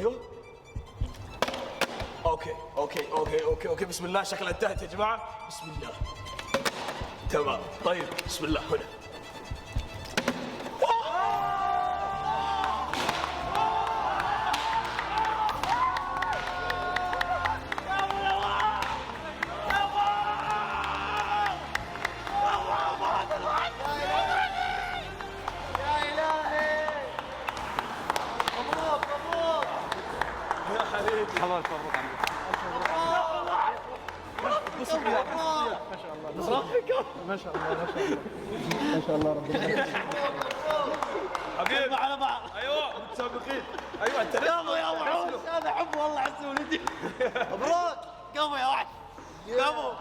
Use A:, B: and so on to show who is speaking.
A: ايوه اوكي بسم الله، شكلها انتهت يا جماعه. بسم الله. تمام طيب بسم الله هنا.
B: خلاص مبروك عمي. ما شاء الله ما شاء الله ما شاء الله ربنا
A: حبيبي على بعض. ايوه متسابقين. ايوه انت
C: قاموا يا ابو عوف، هذا حب والله عز ولدي. مبروك قاموا يا وحش قاموا.